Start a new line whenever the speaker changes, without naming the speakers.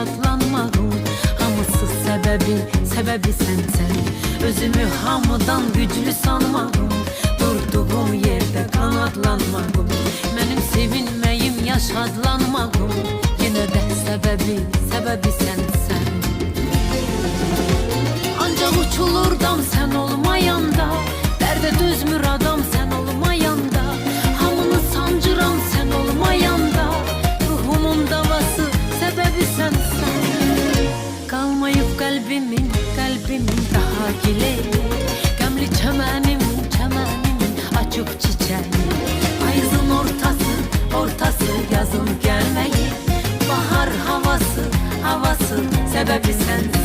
şadlanmağım. Hamısı sebebi sensen. Özümü hamıdan güclü sanmağım. Durduğum yerde kanatlanmağım. Benim sevinmeyim ya şadlanmağım. Yine de sebebi sensen. Ancak uçulurdam sen olmayanda. Derde düzmür adam sen olmayanda. Hamını sancıram sen olmayanda. Ruhumun davası sebebi sensen. Kalmayıp kalbimin daha gile. Gemli çemenimin açık çiçeği. Ayızın ortası yazın gelmeyi. Bahar havası sebebi sensin.